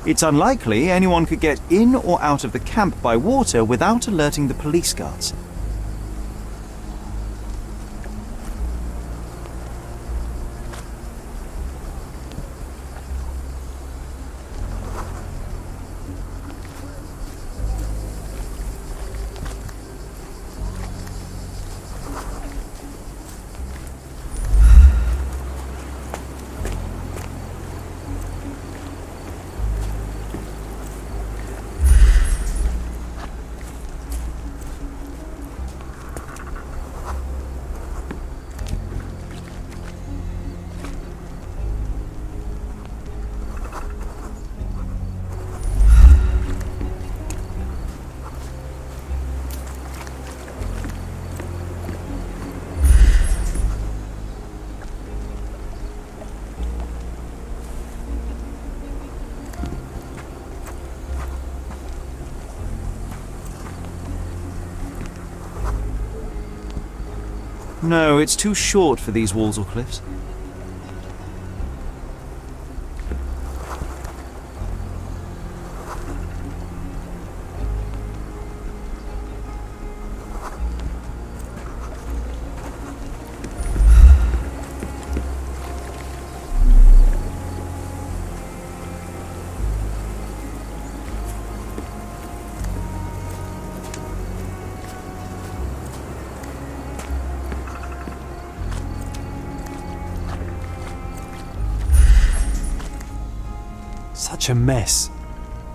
It's unlikely anyone could get in or out of the camp by water without alerting the police guards. No, it's too short for these walls or cliffs. Such a mess.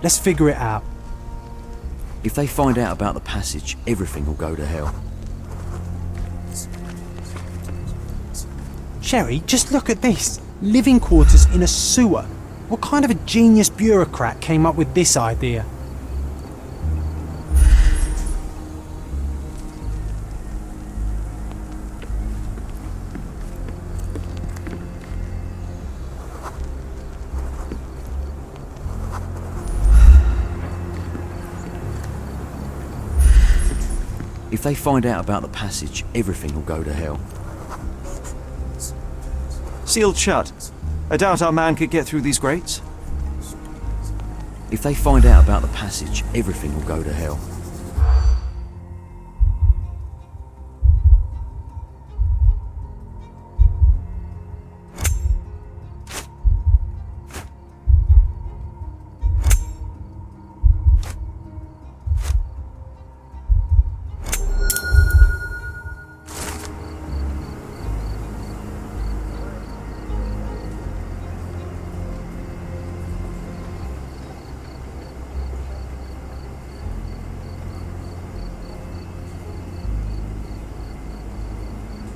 Let's figure it out. If they find out about the passage, everything will go to hell. Sherry, just look at this. Living quarters in a sewer. What kind of a genius bureaucrat came up with this idea? If they find out about the passage, everything will go to hell. Sealed shut. I doubt our man could get through these grates. If they find out about the passage, everything will go to hell.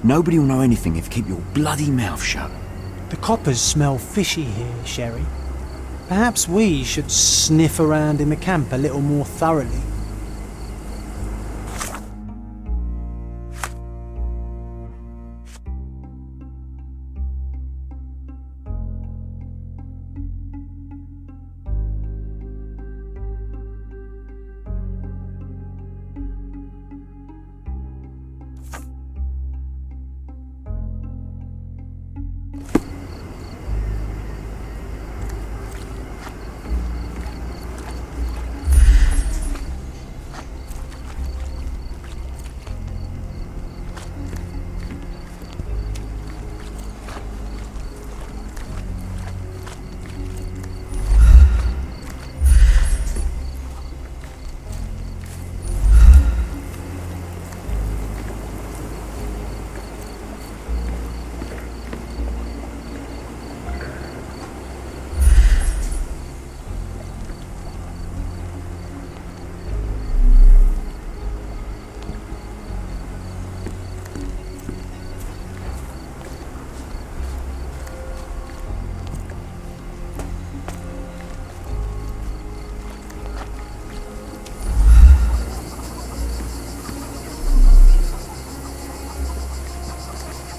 Nobody will know anything if you keep your bloody mouth shut. The coppers smell fishy here, Sherry. Perhaps we should sniff around in the camp a little more thoroughly.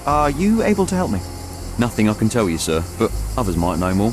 Are you able to help me? Nothing I can tell you, sir, but others might know more.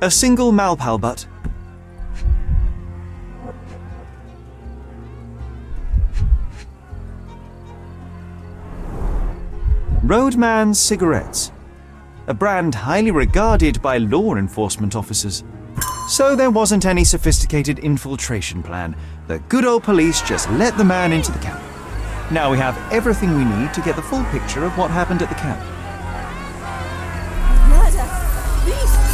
A single Malpal butt. Roadman cigarettes. A brand highly regarded by law enforcement officers. So there wasn't any sophisticated infiltration plan. The good old police just let the man into the camp. Now we have everything we need to get the full picture of what happened at the camp. Murder! Beasts!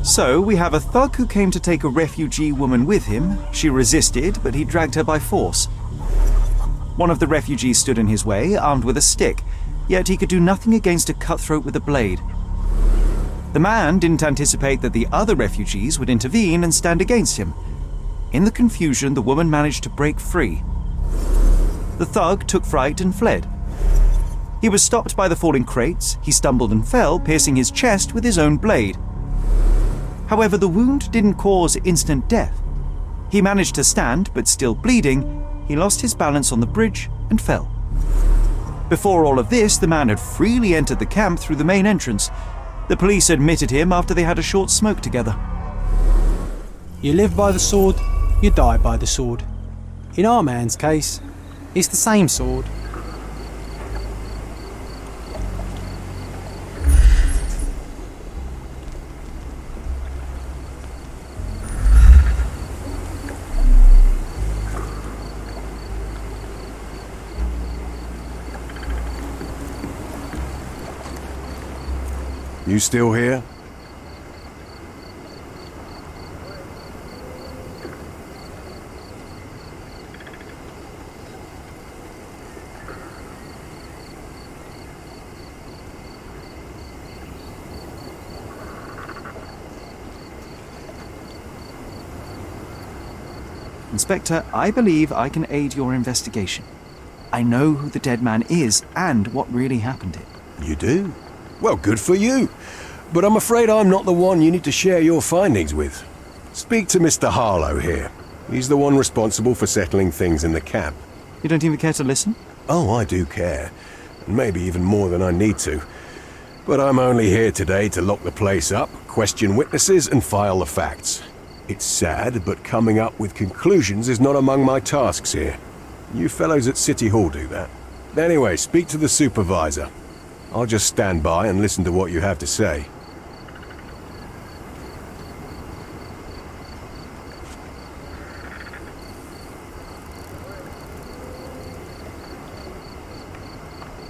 So, we have a thug who came to take a refugee woman with him. She resisted, but he dragged her by force. One of the refugees stood in his way, armed with a stick, yet he could do nothing against a cutthroat with a blade. The man didn't anticipate that the other refugees would intervene and stand against him. In the confusion, the woman managed to break free. The thug took fright and fled. He was stopped by the falling crates. He stumbled and fell, piercing his chest with his own blade. However, the wound didn't cause instant death. He managed to stand, but still bleeding, he lost his balance on the bridge and fell. Before all of this, the man had freely entered the camp through the main entrance. The police admitted him after they had a short smoke together. You live by the sword, you die by the sword. In our man's case, it's the same sword. You still here? Inspector, I believe I can aid your investigation. I know who the dead man is and what really happened to him. You do? Well, good for you. But I'm afraid I'm not the one you need to share your findings with. Speak to Mr. Harlow here. He's the one responsible for settling things in the camp. You don't even care to listen? Oh, I do care. And maybe even more than I need to. But I'm only here today to lock the place up, question witnesses, and file the facts. It's sad, but coming up with conclusions is not among my tasks here. You fellows at City Hall do that. Anyway, speak to the supervisor. I'll just stand by and listen to what you have to say.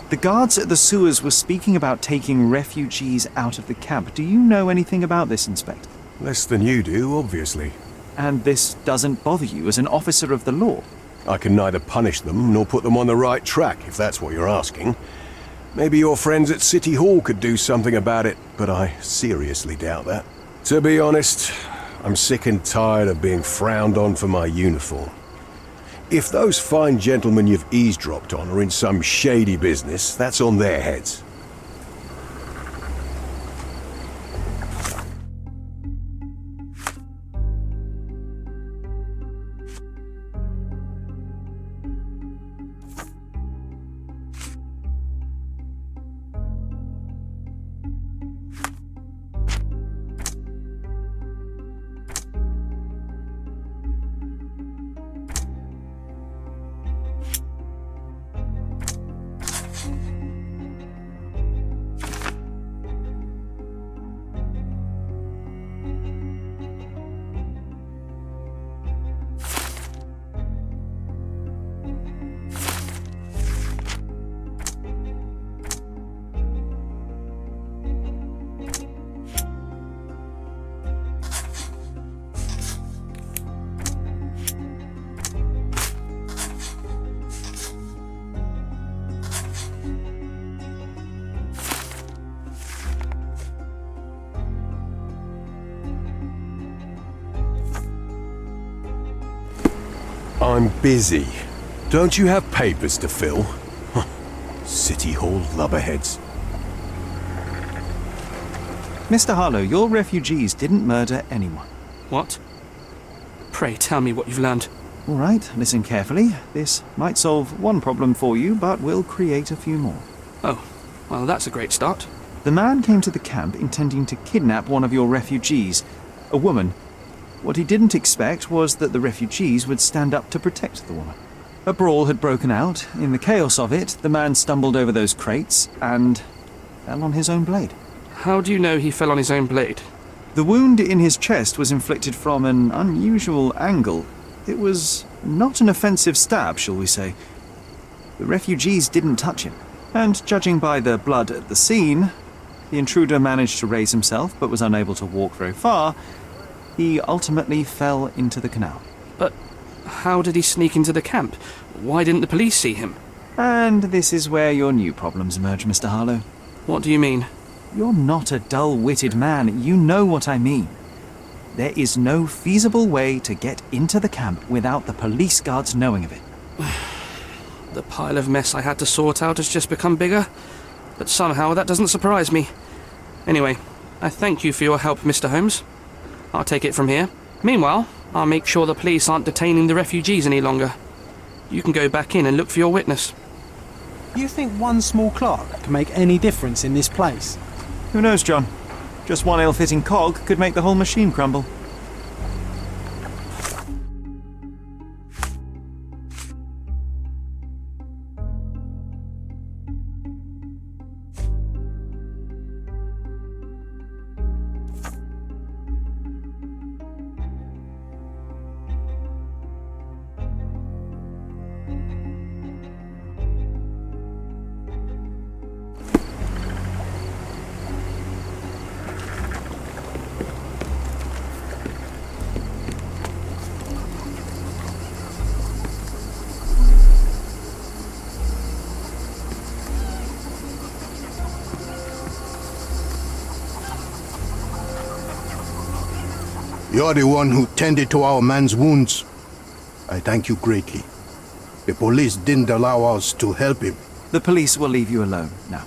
The guards at the sewers were speaking about taking refugees out of the camp. Do you know anything about this, Inspector? Less than you do, obviously. And this doesn't bother you as an officer of the law? I can neither punish them nor put them on the right track, if that's what you're asking. Maybe your friends at City Hall could do something about it, but I seriously doubt that. To be honest, I'm sick and tired of being frowned on for my uniform. If those fine gentlemen you've eavesdropped on are in some shady business, that's on their heads. I'm busy. Don't you have papers to fill? City Hall lubberheads. Mr. Harlow, your refugees didn't murder anyone. What? Pray tell me what you've learned. All right, listen carefully. This might solve one problem for you, but will create a few more. Oh, well, that's a great start. The man came to the camp intending to kidnap one of your refugees, a woman. What he didn't expect was that the refugees would stand up to protect the woman. A brawl had broken out. In the chaos of it, the man stumbled over those crates and fell on his own blade. How do you know he fell on his own blade? The wound in his chest was inflicted from an unusual angle. It was not an offensive stab, shall we say. The refugees didn't touch him, and judging by the blood at the scene, The intruder managed to raise himself but was unable to walk very far. He ultimately fell into the canal. But how did he sneak into the camp? Why didn't the police see him? And this is where your new problems emerge, Mr. Harlow. What do you mean? You're not a dull-witted man. You know what I mean. There is no feasible way to get into the camp without the police guards knowing of it. The pile of mess I had to sort out has just become bigger, but somehow that doesn't surprise me. Anyway, I thank you for your help, Mr. Holmes. I'll take it from here. Meanwhile, I'll make sure the police aren't detaining the refugees any longer. You can go back in and look for your witness. You think one small clock can make any difference in this place? Who knows, John? Just one ill-fitting cog could make the whole machine crumble. You're the one who tended to our man's wounds. I thank you greatly. The police didn't allow us to help him. The police will leave you alone now.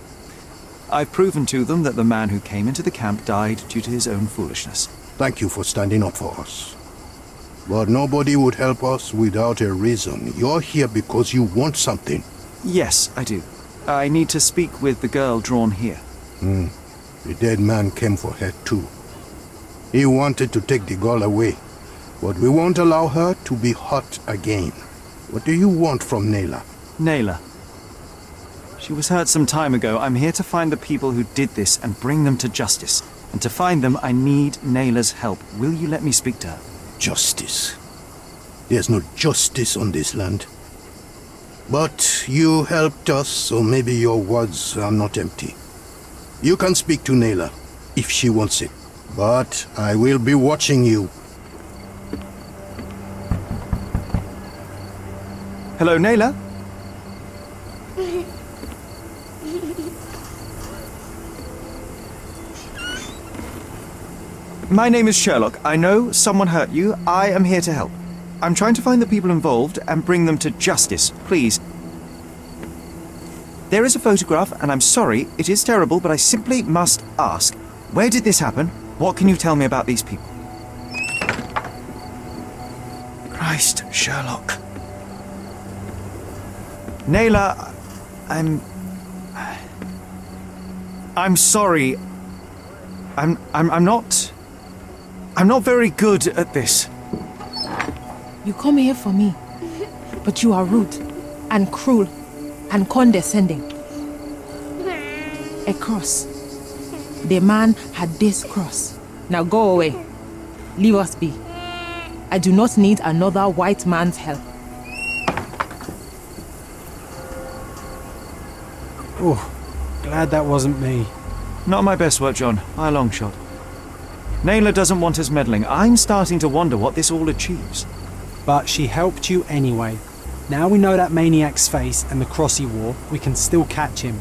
I've proven to them that the man who came into the camp died due to his own foolishness. Thank you for standing up for us. But nobody would help us without a reason. You're here because you want something. Yes, I do. I need to speak with the girl drawn here. The dead man came for her too. He wanted to take the girl away, but we won't allow her to be hurt again. What do you want from Naila? Naila. She was hurt some time ago. I'm here to find the people who did this and bring them to justice. And to find them, I need Naila's help. Will you let me speak to her? Justice. There's no justice on this land. But you helped us, so maybe your words are not empty. You can speak to Naila, if she wants it. But I will be watching you. Hello, Naila? My name is Sherlock. I know someone hurt you. I am here to help. I'm trying to find the people involved and bring them to justice. Please. There is a photograph, and I'm sorry, it is terrible, but I simply must ask. Where did this happen? What can you tell me about these people? Christ, Sherlock. Naila, I'm sorry. I'm not very good at this. You come here for me, but you are rude and cruel and condescending. A cross. The man had this cross. Now go away. Leave us be. I do not need another white man's help. Oh, glad that wasn't me. Not my best work, John, by a long shot. Naila doesn't want us meddling. I'm starting to wonder what this all achieves. But she helped you anyway. Now we know that maniac's face and the cross he wore, we can still catch him.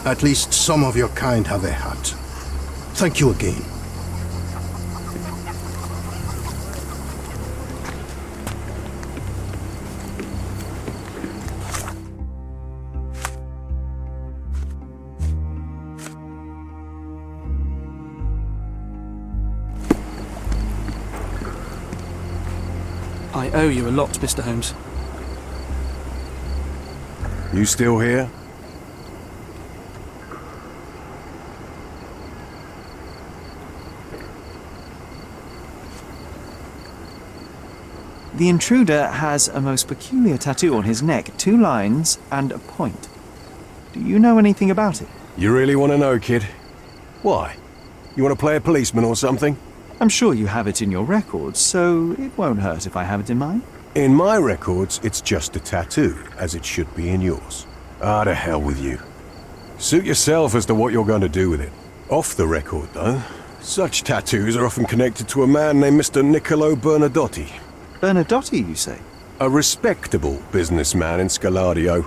At least some of your kind have a hat. Thank you again. I owe you a lot, Mr. Holmes. You still here? The intruder has a most peculiar tattoo on his neck, 2 lines and a point. Do you know anything about it? You really want to know, kid? Why? You want to play a policeman or something? I'm sure you have it in your records, so it won't hurt if I have it in mine. In my records, it's just a tattoo, as it should be in yours. Ah, to hell with you. Suit yourself as to what you're going to do with it. Off the record, though, such tattoos are often connected to a man named Mr. Niccolo Bernadotti. Bernadotti, you say? A respectable businessman in Scaladio.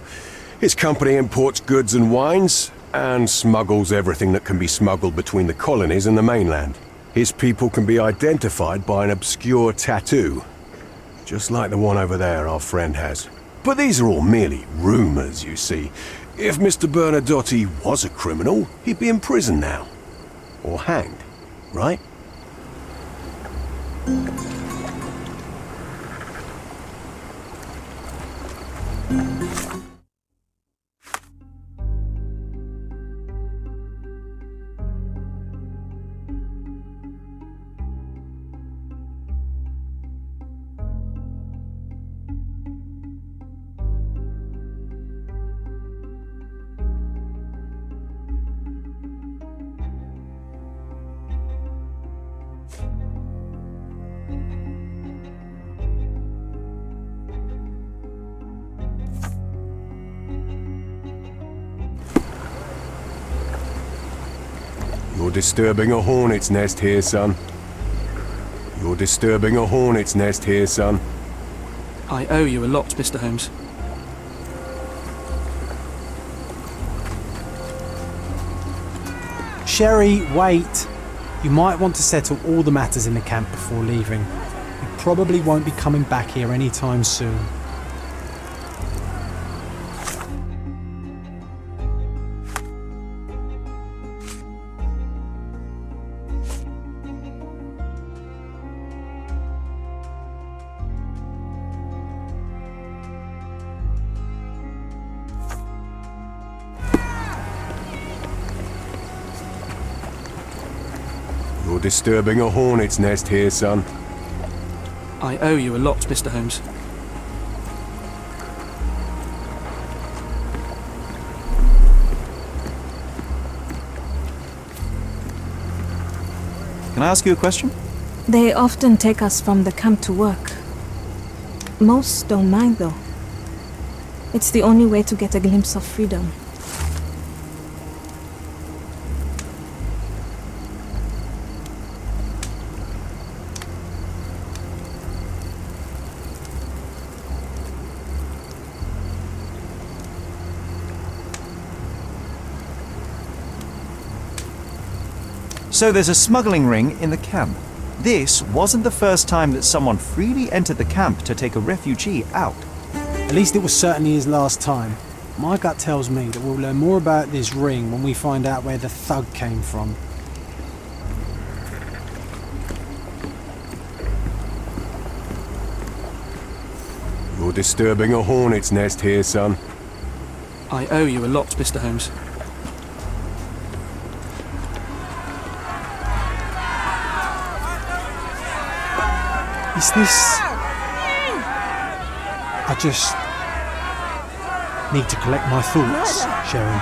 His company imports goods and wines, and smuggles everything that can be smuggled between the colonies and the mainland. His people can be identified by an obscure tattoo, just like the one over there our friend has. But these are all merely rumours, you see. If Mr. Bernadotti was a criminal, he'd be in prison now. Or hanged, right? You're disturbing a hornet's nest here, son. You're disturbing a hornet's nest here, son. I owe you a lot, Mr. Holmes. Sherry, wait. You might want to settle all the matters in the camp before leaving. You probably won't be coming back here anytime soon. You're disturbing a hornet's nest here, son. I owe you a lot, Mr. Holmes. Can I ask you a question? They often take us from the camp to work. Most don't mind, though. It's the only way to get a glimpse of freedom. So there's a smuggling ring in the camp. This wasn't the first time that someone freely entered the camp to take a refugee out. At least it was certainly his last time. My gut tells me that we'll learn more about this ring when we find out where the thug came from. You're disturbing a hornet's nest here, son. I owe you a lot, Mr. Holmes. Is this... I just need to collect my thoughts, Sharon.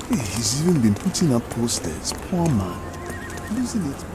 He's even been putting up posters. Poor man. Losing it